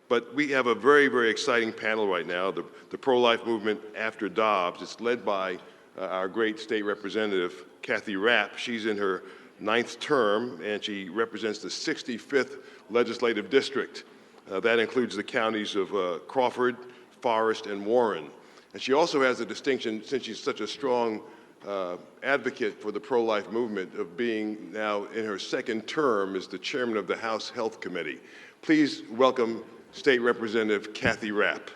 But we have a very, very exciting panel right now, the pro-life movement after Dobbs. It's led by our great state representative, Kathy Rapp. She's in her 9th term, and she represents the 65th legislative district. That includes the counties of Crawford, Forest, and Warren. And she also has the distinction, since she's such a strong advocate for the pro-life movement, of being now in her 2nd term as the chairman of the House Health Committee. Please welcome State Representative Kathy Rapp.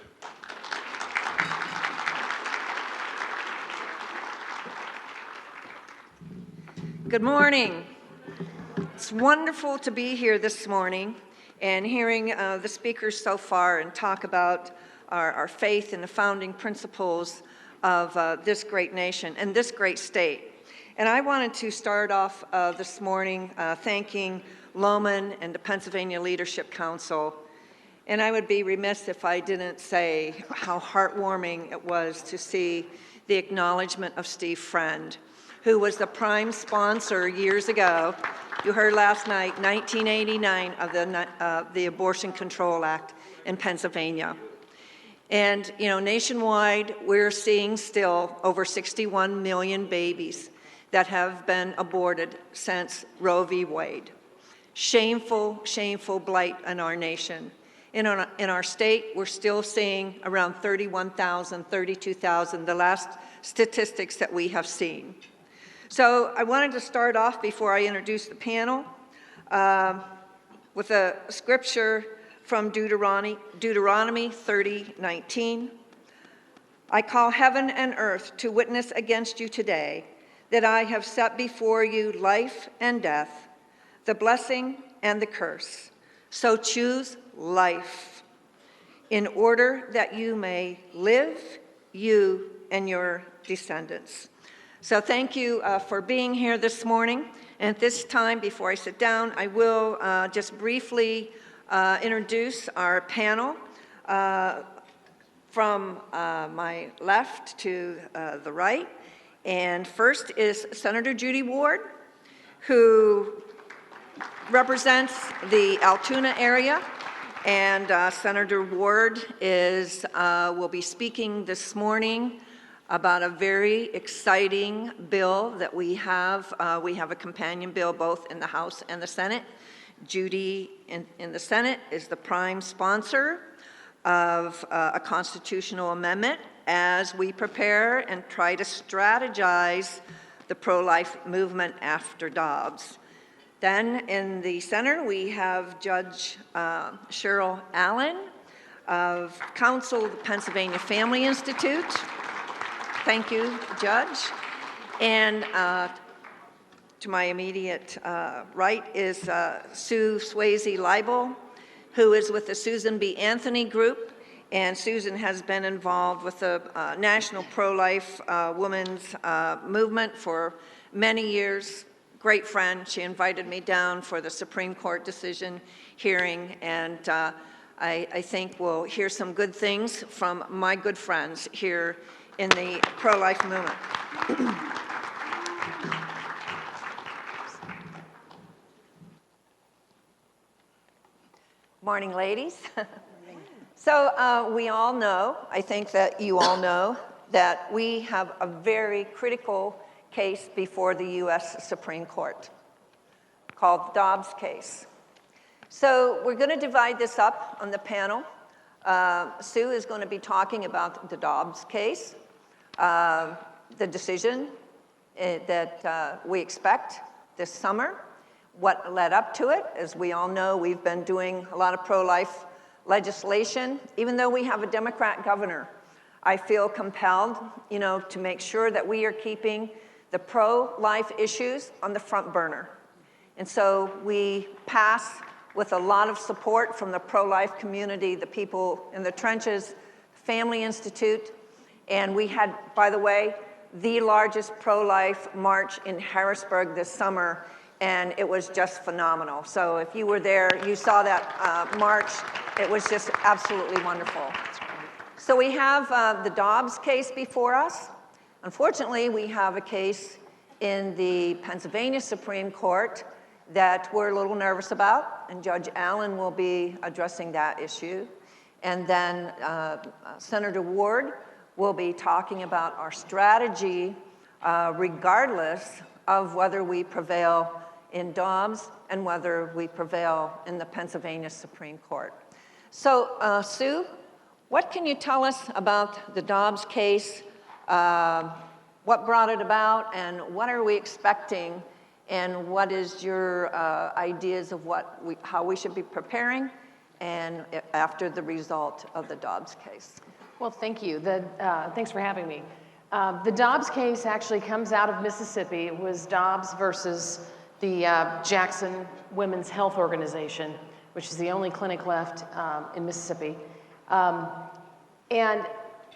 Good morning. It's wonderful to be here this morning and hearing the speakers so far and talk about our faith in the founding principles of this great nation and this great state. And I wanted to start off this morning thanking Lohman and the Pennsylvania Leadership Council. And I would be remiss if I didn't say how heartwarming it was to see the acknowledgement of Steve Friend, who was the prime sponsor years ago, you heard last night, 1989, of the Abortion Control Act in Pennsylvania. And, you know, nationwide, we're seeing still over 61 million babies that have been aborted since Roe v. Wade. Shameful, shameful blight in our nation. In our state, we're still seeing around 31,000, 32,000, the last statistics that we have seen. So I wanted to start off before I introduce the panel with a scripture from Deuteronomy 30:19. I call heaven and earth to witness against you today that I have set before you life and death, the blessing and the curse. So choose life in order that you may live, you and your descendants. So thank you for being here this morning. And at this time, before I sit down, I will just briefly introduce our panel from my left to the right. And first is Senator Judy Ward, who represents the Altoona area. And Senator Ward will be speaking this morning about a very exciting bill that we have. We have a companion bill both in the House and the Senate. Judy in the Senate is the prime sponsor of a constitutional amendment as we prepare and try to strategize the pro-life movement after Dobbs. Then in the center, we have Judge Cheryl Allen of Counsel of the Pennsylvania Family Institute. Thank you, Judge. And to my immediate right is Sue Swayze Liebel, who is with the Susan B. Anthony Group. And Susan has been involved with the National Pro-Life Women's Movement for many years. Great friend. She invited me down for the Supreme Court decision hearing, and I think we'll hear some good things from my good friends here in the pro-life movement. Morning, ladies. So we all know, I think that you all know, that we have a very critical case before the U.S. Supreme Court called the Dobbs case. So we're going to divide this up on the panel. Sue is going to be talking about the Dobbs case, the decision that we expect this summer, what led up to it. As we all know, we've been doing a lot of pro-life legislation. Even though we have a Democrat governor, I feel compelled, to make sure that we are keeping the pro-life issues on the front burner. And so we pass with a lot of support from the pro-life community, the people in the trenches, Family Institute, and we had, by the way, the largest pro-life march in Harrisburg this summer, and it was just phenomenal. So if you were there, you saw that march. It was just absolutely wonderful. So we have the Dobbs case before us. Unfortunately, we have a case in the Pennsylvania Supreme Court that we're a little nervous about, and Judge Allen will be addressing that issue. And then Senator Ward will be talking about our strategy regardless of whether we prevail in Dobbs and whether we prevail in the Pennsylvania Supreme Court. So, Sue, what can you tell us about the Dobbs case? What brought it about, and what are we expecting, and what is your ideas of how we should be preparing and after the result of the Dobbs case? Well, thank you. Thanks for having me. The Dobbs case actually comes out of Mississippi. It was Dobbs versus the Jackson Women's Health Organization, which is the only clinic left in Mississippi. And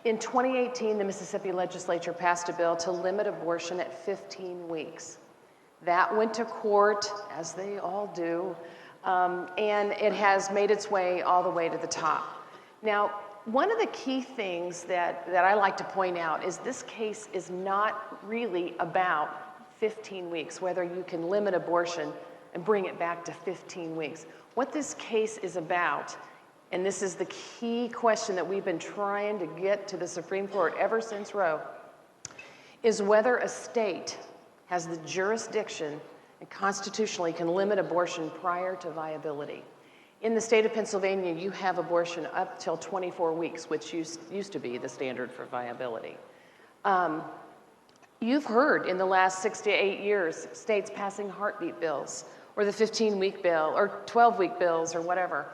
in 2018, the Mississippi legislature passed a bill to limit abortion at 15 weeks. That went to court, as they all do, and it has made its way all the way to the top. Now, one of the key things that I like to point out is this case is not really about 15 weeks, whether you can limit abortion and bring it back to 15 weeks. What this case is about, and this is the key question that we've been trying to get to the Supreme Court ever since Roe, is whether a state has the jurisdiction and constitutionally can limit abortion prior to viability. In the state of Pennsylvania, you have abortion up till 24 weeks, which used to be the standard for viability. You've heard in the last 6 to 8 years, states passing heartbeat bills, or the 15-week bill, or 12-week bills, or whatever.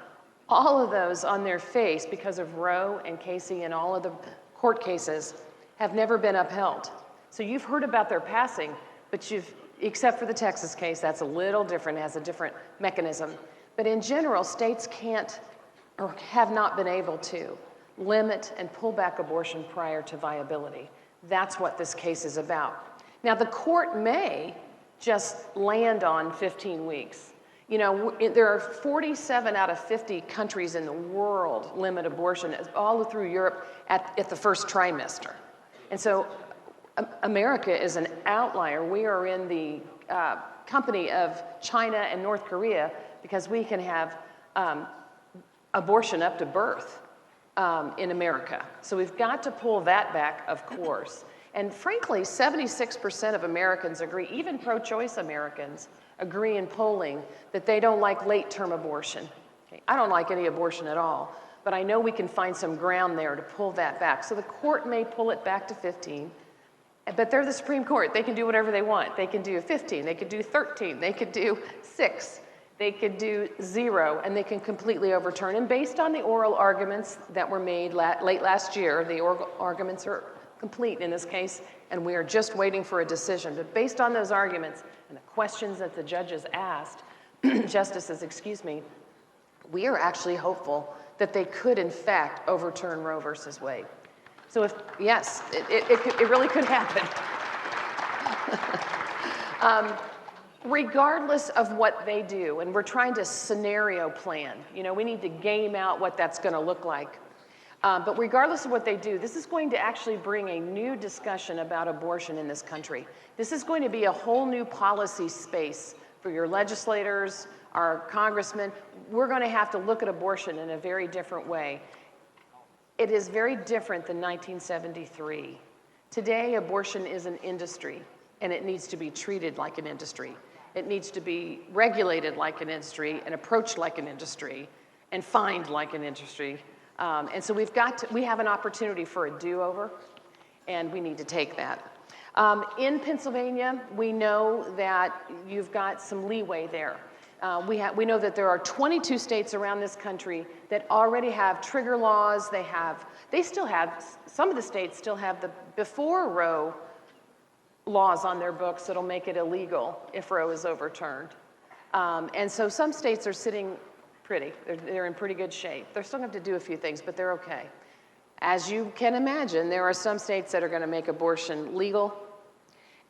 All of those on their face, because of Roe and Casey and all of the court cases, have never been upheld. So you've heard about their passing, but except for the Texas case, that's a little different, has a different mechanism. But in general, states can't or have not been able to limit and pull back abortion prior to viability. That's what this case is about. Now, the court may just land on 15 weeks. You know, there are 47 out of 50 countries in the world limit abortion all through Europe at the first trimester. And so America is an outlier. We are in the company of China and North Korea because we can have abortion up to birth in America. So we've got to pull that back, of course. And frankly, 76% of Americans agree, even pro-choice Americans agree in polling that they don't like late-term abortion. Okay? I don't like any abortion at all, but I know we can find some ground there to pull that back. So the court may pull it back to 15, but they're the Supreme Court. They can do whatever they want. They can do 15, they could do 13, they could do 6, they could do 0, and they can completely overturn. And based on the oral arguments that were made late last year, the oral arguments are complete in this case, and we are just waiting for a decision. But based on those arguments and the questions that the judges asked, justices, excuse me, we are actually hopeful that they could, in fact, overturn Roe versus Wade. So if, yes, it really could happen. Regardless of what they do, and we're trying to scenario plan, you know, we need to game out what that's going to look like. But regardless of what they do, this is going to actually bring a new discussion about abortion in this country. This is going to be a whole new policy space for your legislators, our congressmen. We're going to have to look at abortion in a very different way. It is very different than 1973. Today, abortion is an industry, and it needs to be treated like an industry. It needs to be regulated like an industry and approached like an industry and fined like an industry. And so we have an opportunity for a do-over, and we need to take that. In Pennsylvania, we know that you've got some leeway there. We know that there are 22 states around this country that already have trigger laws. Some of the states still have the before Roe laws on their books that'll make it illegal if Roe is overturned. And so some states are sitting pretty. They're in pretty good shape. They're still going to have to do a few things, but they're okay. As you can imagine, there are some states that are going to make abortion legal.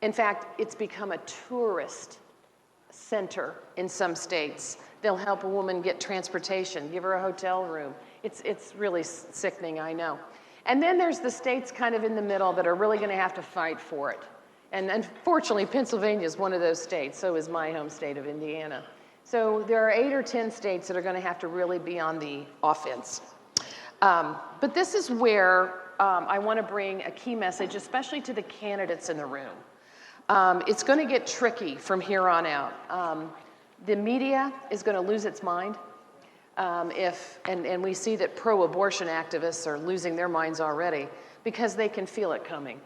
In fact, it's become a tourist center in some states. They'll help a woman get transportation, give her a hotel room. It's really sickening, I know. And then there's the states kind of in the middle that are really going to have to fight for it. And unfortunately, Pennsylvania is one of those states. So is my home state of Indiana. So there are 8 or 10 states that are going to have to really be on the offense. But this is where I want to bring a key message, especially to the candidates in the room. It's going to get tricky from here on out. The media is going to lose its mind and we see that pro-abortion activists are losing their minds already because they can feel it coming.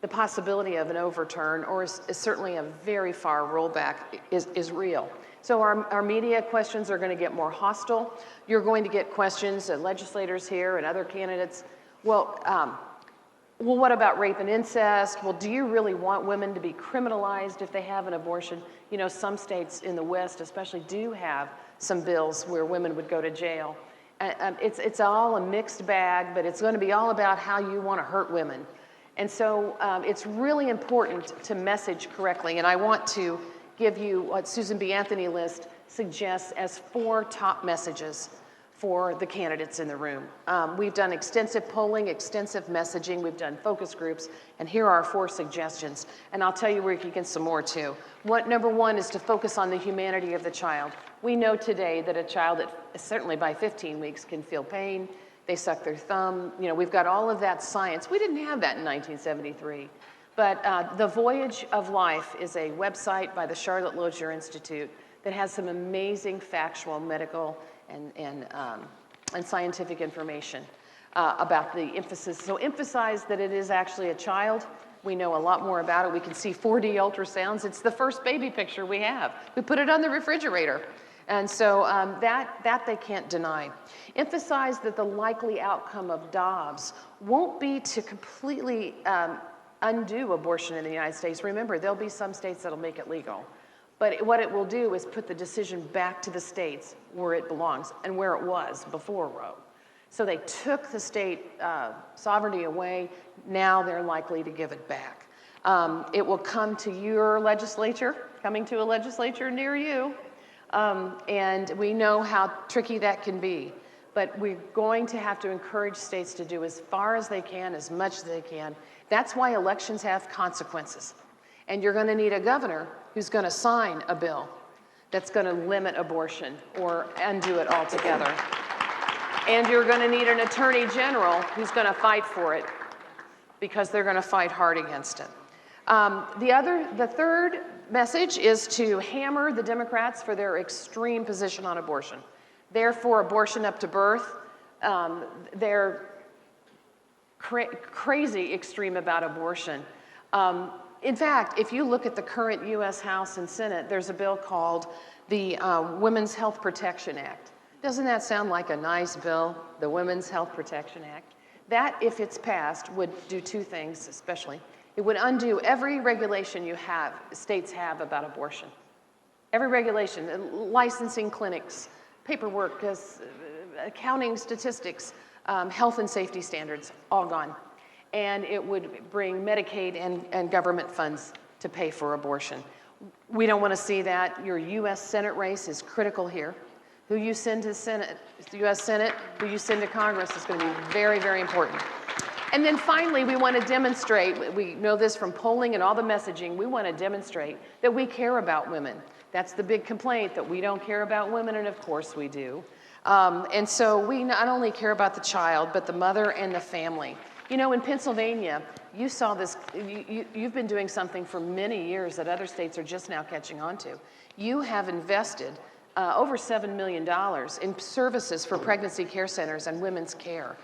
The possibility of an overturn, or is certainly a very far rollback, is real. So our media questions are going to get more hostile. You're going to get questions, legislators here and other candidates. Well, what about rape and incest? Well, do you really want women to be criminalized if they have an abortion? You know, some states in the West especially do have some bills where women would go to jail. It's all a mixed bag, but it's going to be all about how you want to hurt women. And so it's really important to message correctly. And I want to give you what Susan B. Anthony list suggests as 4 top messages for the candidates in the room. We've done extensive polling, extensive messaging, we've done focus groups, and here are 4 suggestions. And I'll tell you where you can get some more too. Number 1 is to focus on the humanity of the child. We know today that a child that certainly by 15 weeks can feel pain, they suck their thumb. You know, we've got all of that science. We didn't have that in 1973. But The Voyage of Life is a website by the Charlotte Lozier Institute that has some amazing factual, medical, and scientific information about the emphasis. So emphasize that it is actually a child. We know a lot more about it. We can see 4D ultrasounds. It's the first baby picture we have. We put it on the refrigerator. And so that they can't deny. Emphasize that the likely outcome of Dobbs won't be to completely undo abortion in the United States. Remember, there'll be some states that'll make it legal. But what it will do is put the decision back to the states where it belongs and where it was before Roe. So they took the state sovereignty away. Now they're likely to give it back. It will come to your legislature, coming to a legislature near you. And we know how tricky that can be. But we're going to have to encourage states to do as far as they can, as much as they can. That's why elections have consequences. And you're going to need a governor who's going to sign a bill that's going to limit abortion or undo it altogether. And you're going to need an attorney general who's going to fight for it because they're going to fight hard against it. The third message is to hammer the Democrats for their extreme position on abortion. They're for abortion up to birth. They're crazy extreme about abortion. In fact, if you look at the current U.S. House and Senate, there's a bill called the Women's Health Protection Act. Doesn't that sound like a nice bill, the Women's Health Protection Act? That, if it's passed, would do 2 things especially. It would undo every regulation states have about abortion. Every regulation, licensing clinics, paperwork, accounting statistics, health and safety standards, all gone. And it would bring Medicaid and government funds to pay for abortion. We don't want to see that. Your U.S. Senate race is critical here. Who you send to Senate, the U.S. Senate, who you send to Congress is going to be very, very important. And then finally, we want to demonstrate, we know this from polling and all the messaging, we want to demonstrate that we care about women. That's the big complaint, that we don't care about women, and of course we do. And so we not only care about the child, but the mother and the family. You know, in Pennsylvania, you saw this, you've been doing something for many years that other states are just now catching on to. You have invested over $7 million in services for pregnancy care centers and women's care.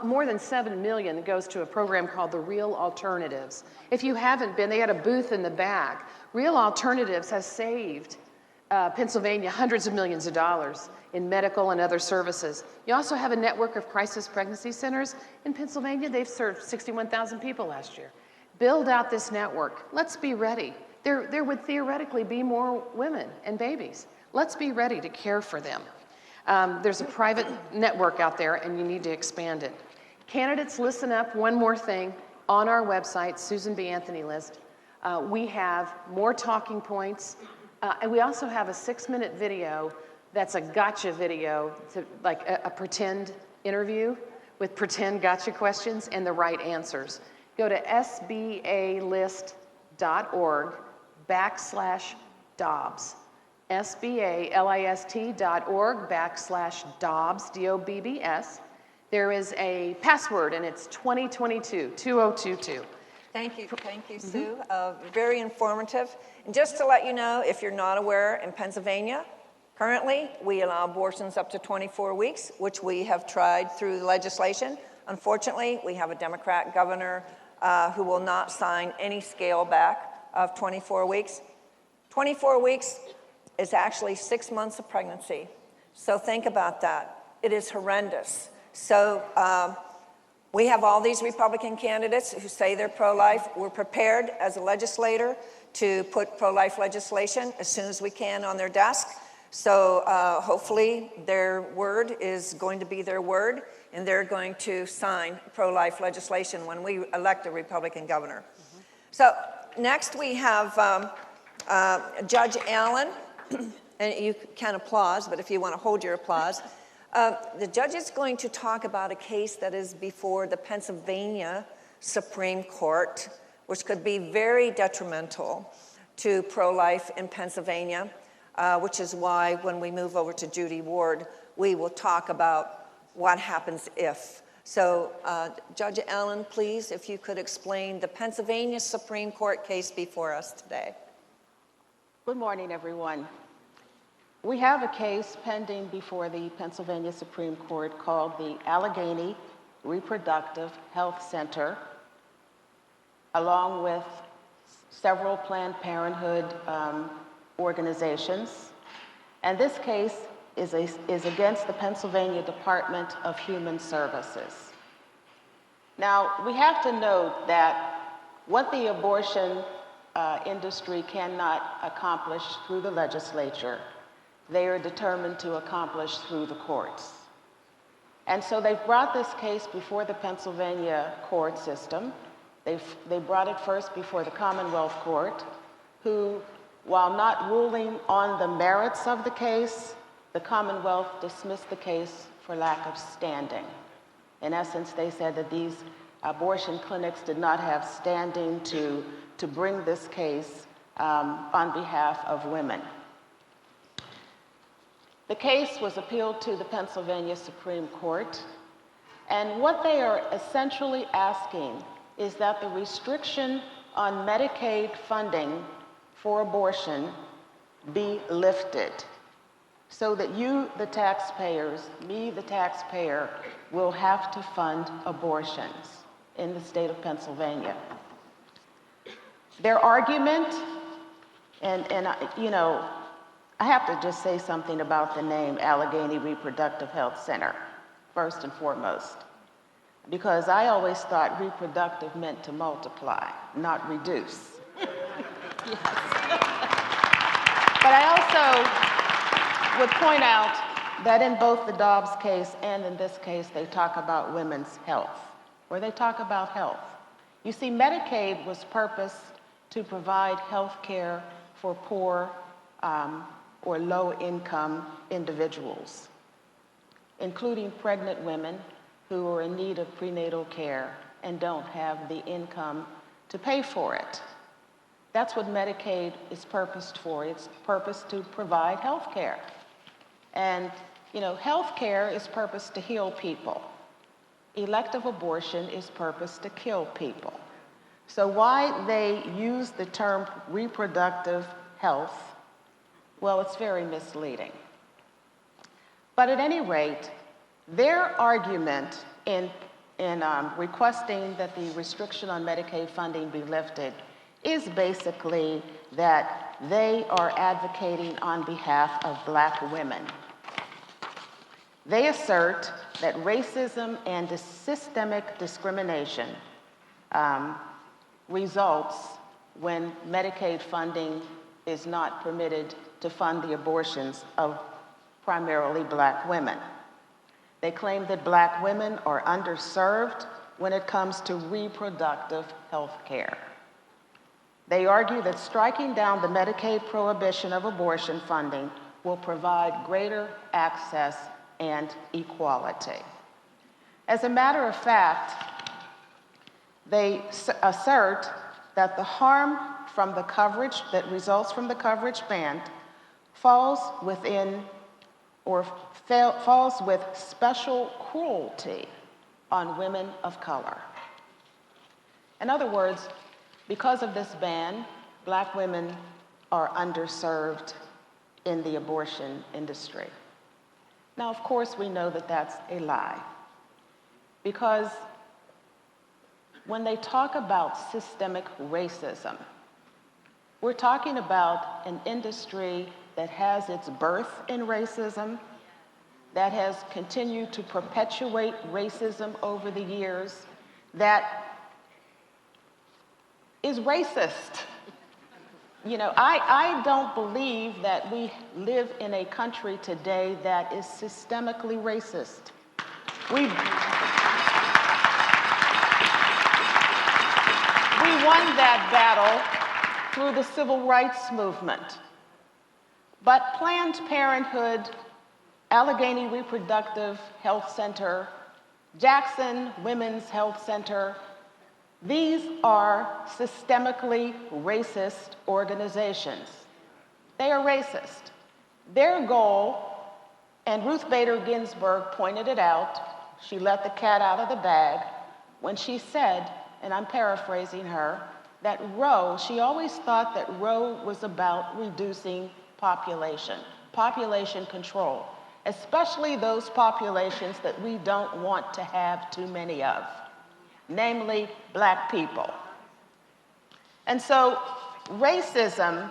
More than $7 million goes to a program called the Real Alternatives. If you haven't been, they had a booth in the back. Real Alternatives has saved Pennsylvania hundreds of millions of dollars in medical and other services. You also have a network of crisis pregnancy centers. In Pennsylvania, they've served 61,000 people last year. Build out this network. Let's be ready. There would theoretically be more women and babies. Let's be ready to care for them. There's a private network out there, and you need to expand it. Candidates, listen up. One more thing. On our website, Susan B. Anthony list, we have more talking points, and we also have a 6-minute video that's a gotcha video, like a pretend interview with pretend gotcha questions and the right answers. Go to sbalist.org/Dobbs. sbalist.org/Dobbs, D-O-B-B-S. There is a password, and it's 2022, 2022. Thank you, Sue. Very informative. And just to let you know, if you're not aware, in Pennsylvania, currently, we allow abortions up to 24 weeks, which we have tried through the legislation. Unfortunately, we have a Democrat governor who will not sign any scale back of 24 weeks. 24 weeks is actually 6 months of pregnancy. So think about that. It is horrendous. So we have all these Republican candidates who say they're pro-life. We're prepared as a legislator to put pro-life legislation as soon as we can on their desk. So hopefully their word is going to be their word, and they're going to sign pro-life legislation when we elect a Republican governor. So next we have Judge Allen, and you can applause, but if you want to hold your applause. The judge is going to talk about a case that is before the Pennsylvania Supreme Court, which could be very detrimental to pro-life in Pennsylvania, which is why when we move over to Judy Ward, we will talk about what happens if. So Judge Allen, please, if you could explain the Pennsylvania Supreme Court case before us today. Good morning, everyone. We have a case pending before the Pennsylvania Supreme Court called the Allegheny Reproductive Health Center, along with several Planned Parenthood organizations. And this case is against the Pennsylvania Department of Human Services. Now, we have to note that what the abortion industry cannot accomplish through the legislature, they are determined to accomplish through the courts. And so they've brought this case before the Pennsylvania court system. They brought it first before the Commonwealth Court, who, while not ruling on the merits of the case, the Commonwealth dismissed the case for lack of standing. In essence, they said that these abortion clinics did not have standing to bring this case on behalf of women. The case was appealed to the Pennsylvania Supreme Court, and what they are essentially asking is that the restriction on Medicaid funding for abortion be lifted so that you, the taxpayers, me, the taxpayer, will have to fund abortions in the state of Pennsylvania. Their argument, I have to just say something about the name Allegheny Reproductive Health Center, first and foremost, because I always thought reproductive meant to multiply, not reduce. Yes. But I also would point out that in both the Dobbs case and in this case, they talk about women's health, or they talk about health. You see, Medicaid was purposed to provide health care for poor or low-income individuals, including pregnant women who are in need of prenatal care and don't have the income to pay for it. That's what Medicaid is purposed for. It's purposed to provide health care. And, health care is purposed to heal people. Elective abortion is purposed to kill people. So why they use the term reproductive health, well, it's very misleading. But at any rate, their argument in requesting that the restriction on Medicaid funding be lifted is basically that they are advocating on behalf of Black women. They assert that racism and systemic discrimination results when Medicaid funding is not permitted to fund the abortions of primarily Black women. They claim that Black women are underserved when it comes to reproductive health care. They argue that striking down the Medicaid prohibition of abortion funding will provide greater access and equality. As a matter of fact, they assert that the harm from the coverage that results from the coverage band falls with special cruelty on women of color. In other words, because of this ban, Black women are underserved in the abortion industry. Now, of course, we know that that's a lie, because when they talk about systemic racism, we're talking about an industry that has its birth in racism, that has continued to perpetuate racism over the years, that is racist. You know, I don't believe that we live in a country today that is systemically racist. We won that battle through the civil rights movement. But Planned Parenthood, Allegheny Reproductive Health Center, Jackson Women's Health Center, these are systemically racist organizations. They are racist. Their goal, and Ruth Bader Ginsburg pointed it out, she let the cat out of the bag when she said, and I'm paraphrasing her, that Roe, she always thought that Roe was about reducing population control, especially those populations that we don't want to have too many of, namely Black people. And so racism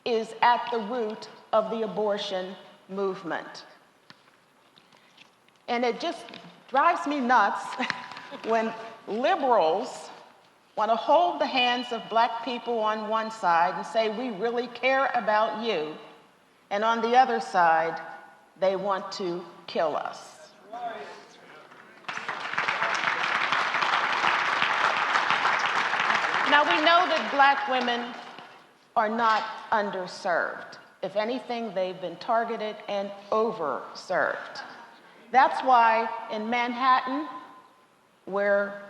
is at the root of the abortion movement. And it just drives me nuts when liberals want to hold the hands of Black people on one side and say, we really care about you, and on the other side, they want to kill us. Now, we know that Black women are not underserved. If anything, they've been targeted and overserved. That's why in Manhattan, where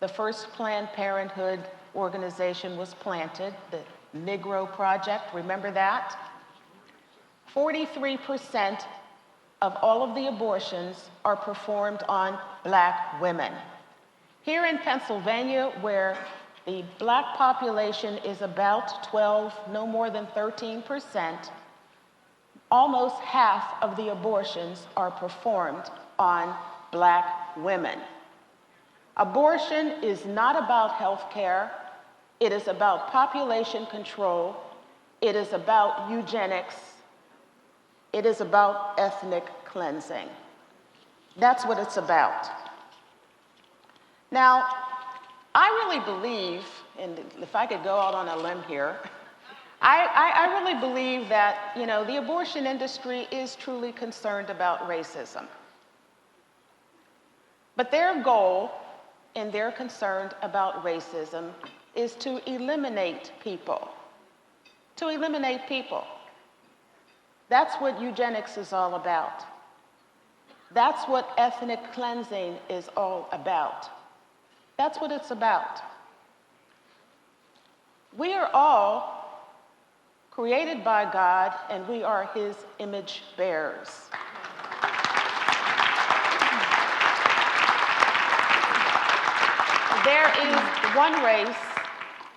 the first Planned Parenthood organization was planted, the Negro Project, remember that? 43% of all of the abortions are performed on Black women. Here in Pennsylvania, where the Black population is about 12, no more than 13%, almost half of the abortions are performed on Black women. Abortion is not about health care. It is about population control. It is about eugenics. It is about ethnic cleansing. That's what it's about. Now, I really believe, and if I could go out on a limb here, I really believe that, you know, the abortion industry is truly concerned about racism. But their goal, and they're concerned about racism, is to eliminate people. To eliminate people. That's what eugenics is all about. That's what ethnic cleansing is all about. That's what it's about. We are all created by God, and we are His image bearers. There is one race,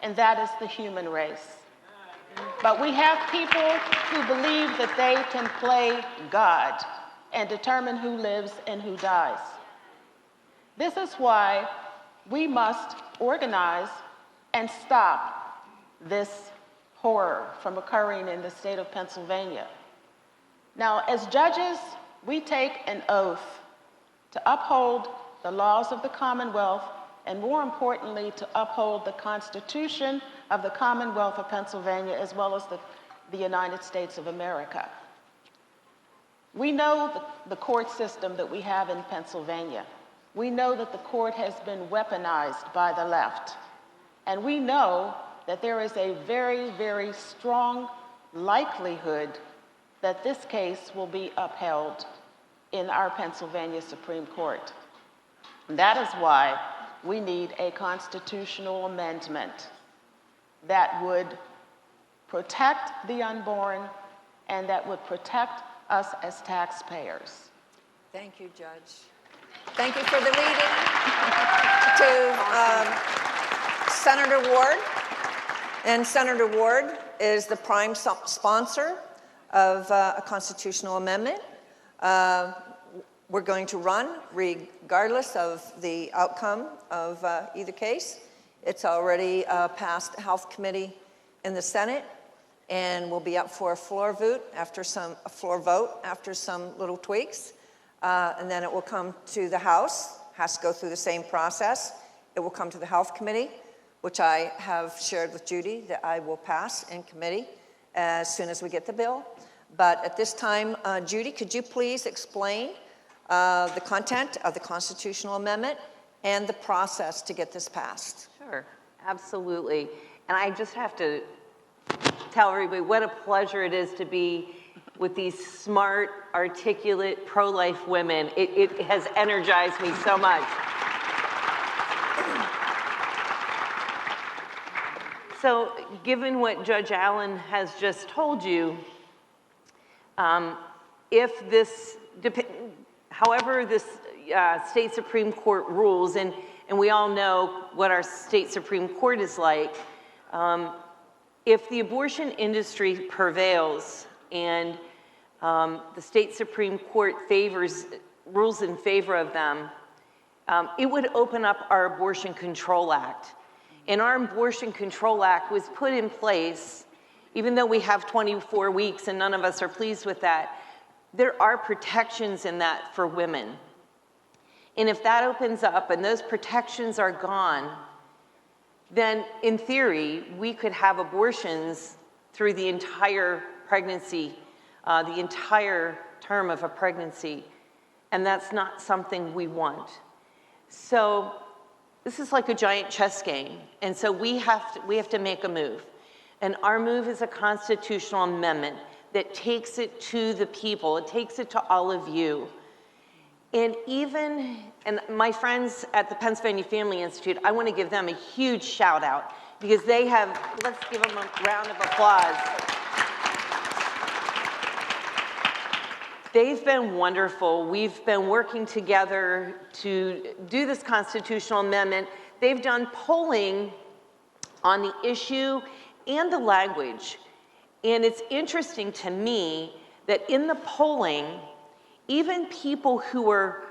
and that is the human race. But we have people who believe that they can play God and determine who lives and who dies. This is why we must organize and stop this horror from occurring in the state of Pennsylvania. Now, as judges, we take an oath to uphold the laws of the Commonwealth, and more importantly, to uphold the Constitution of the Commonwealth of Pennsylvania, as well as the United States of America. We know the court system that we have in Pennsylvania. We know that the court has been weaponized by the left. And we know that there is a very, very strong likelihood that this case will be upheld in our Pennsylvania Supreme Court. And that is why we need a constitutional amendment that would protect the unborn and that would protect us as taxpayers. Thank you, Judge. Thank you for the lead-in to Senator Ward. And Senator Ward is the prime sponsor of a constitutional amendment. We're going to run regardless of the outcome of either case. It's already passed Health Committee in the Senate and will be up for a floor vote after some little tweaks. And then it will come to the House, has to go through the same process. It will come to the Health Committee, which I have shared with Judy that I will pass in committee as soon as we get the bill. But at this time, Judy, could you please explain the content of the constitutional amendment and the process to get this passed? Sure, absolutely. And I just have to tell everybody what a pleasure it is to be with these smart, articulate, pro-life women. It has energized me so much. So, given what Judge Allen has just told you, however this state Supreme Court rules, and we all know what our state Supreme Court is like, if the abortion industry prevails and the state Supreme Court rules in favor of them, it would open up our Abortion Control Act. And our Abortion Control Act was put in place, even though we have 24 weeks and none of us are pleased with that, there are protections in that for women. And if that opens up and those protections are gone, then in theory, we could have abortions through the entire pregnancy, the entire term of a pregnancy. And that's not something we want. So this is like a giant chess game. And so we have to make a move. And our move is a constitutional amendment that takes it to the people. It takes it to all of you. And my friends at the Pennsylvania Family Institute, I want to give them a huge shout out because let's give them a round of applause. They've been wonderful. We've been working together to do this constitutional amendment. They've done polling on the issue and the language. And it's interesting to me that in the polling, even people who were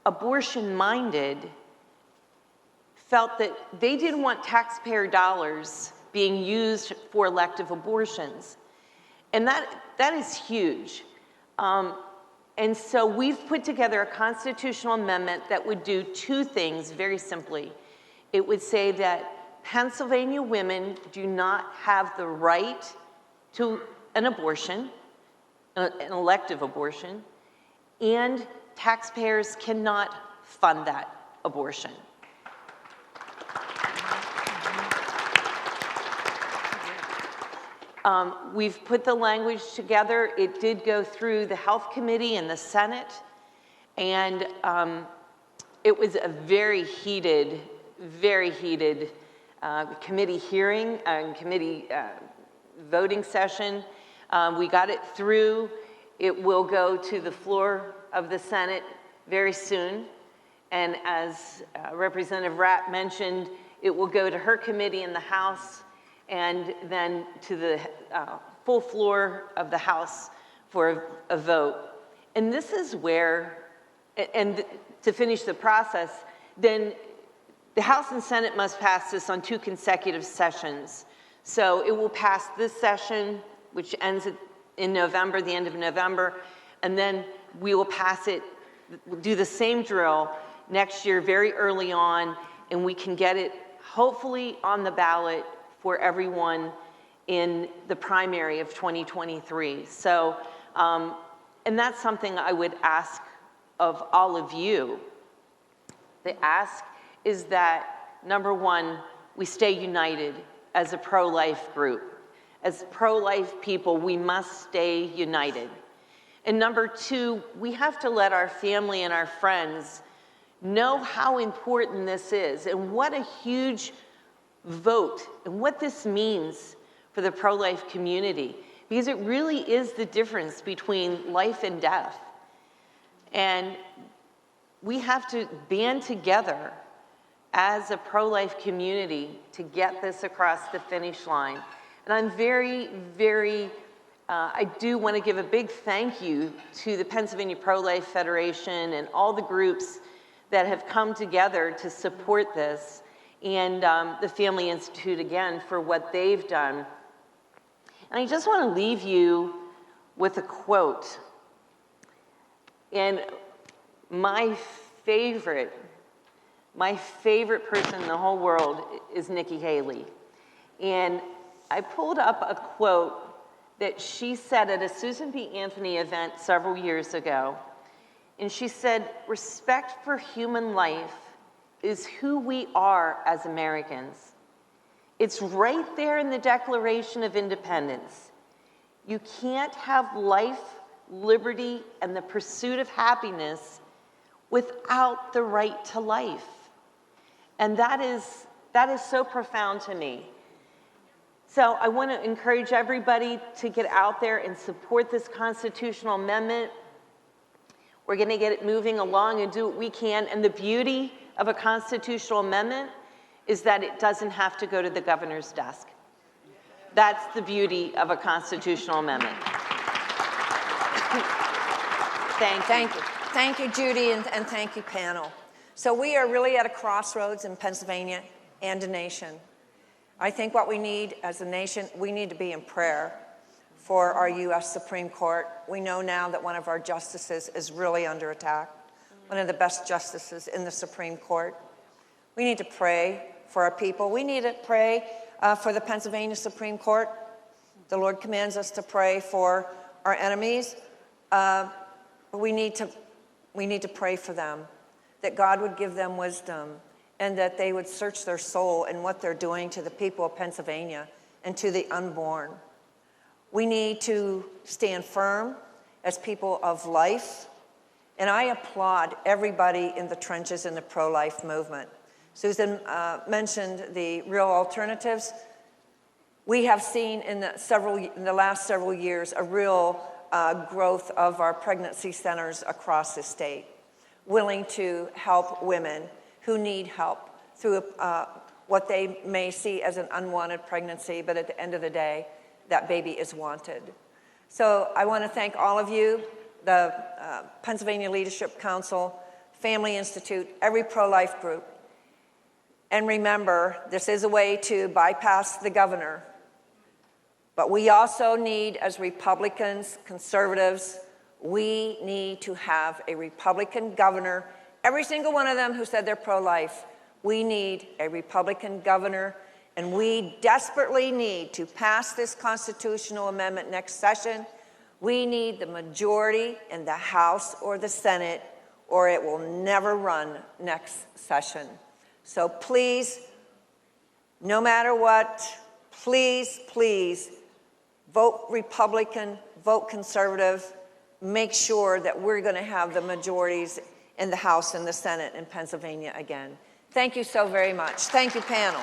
abortion-minded felt that they didn't want taxpayer dollars being used for elective abortions. And that is huge. And so we've put together a constitutional amendment that would do two things very simply. It would say that Pennsylvania women do not have the right to an abortion, an elective abortion, and taxpayers cannot fund that abortion. We've put the language together. It did go through the Health Committee and the Senate, and it was a very heated committee hearing and committee voting session. We got it through. It will go to the floor of the Senate very soon. And as Representative Rapp mentioned, it will go to her committee in the House and then to the full floor of the House for a vote. And this is where, and to finish the process, then the House and Senate must pass this on 2 consecutive sessions. So it will pass this session, which ends in November, the end of November, and then we will pass it, do the same drill next year very early on, and we can get it hopefully on the ballot for everyone in the primary of 2023. So, and that's something I would ask of all of you. The ask is that, number one, we stay united as a pro-life group. As pro-life people, we must stay united. And number two, we have to let our family and our friends know how important this is and what a huge vote and what this means for the pro-life community, because it really is the difference between life and death. And we have to band together as a pro-life community to get this across the finish line. And I'm very, very, I do want to give a big thank you to the Pennsylvania Pro-Life Federation and all the groups that have come together to support this, and the Family Institute, again, for what they've done. And I just want to leave you with a quote. And my favorite person in the whole world is Nikki Haley. And I pulled up a quote that she said at a Susan B. Anthony event several years ago. And she said, "Respect for human life is who we are as Americans. It's right there in the Declaration of Independence. You can't have life, liberty, and the pursuit of happiness without the right to life." And that is so profound to me. So I want to encourage everybody to get out there and support this constitutional amendment. We're going to get it moving along and do what we can. And the beauty of a constitutional amendment is that it doesn't have to go to the governor's desk. That's the beauty of a constitutional amendment. Thank you. Thank you, Judy, and thank you, panel. So we are really at a crossroads in Pennsylvania and a nation. I think what we need as a nation, we need to be in prayer for our U.S. Supreme Court. We know now that one of our justices is really under attack, one of the best justices in the Supreme Court. We need to pray for our people. We need to pray for the Pennsylvania Supreme Court. The Lord commands us to pray for our enemies. We need to pray for them, that God would give them wisdom and that they would search their soul in what they're doing to the people of Pennsylvania and to the unborn. We need to stand firm as people of life, and I applaud everybody in the trenches in the pro-life movement. Susan mentioned the real alternatives. We have seen in the last several years a real growth of our pregnancy centers across the state, willing to help women who need help through what they may see as an unwanted pregnancy, but at the end of the day, that baby is wanted. So I want to thank all of you, the Pennsylvania Leadership Council, Family Institute, every pro-life group. And remember, this is a way to bypass the governor. But we also need, as Republicans, conservatives, we need to have a Republican governor. Every single one of them who said they're pro-life, we need a Republican governor, and we desperately need to pass this constitutional amendment next session. We need the majority in the House or the Senate, or it will never run next session. So please, no matter what, please, please, vote Republican, vote conservative. Make sure that we're going to have the majorities in the House and the Senate in Pennsylvania again. Thank you so very much. Thank you, panel.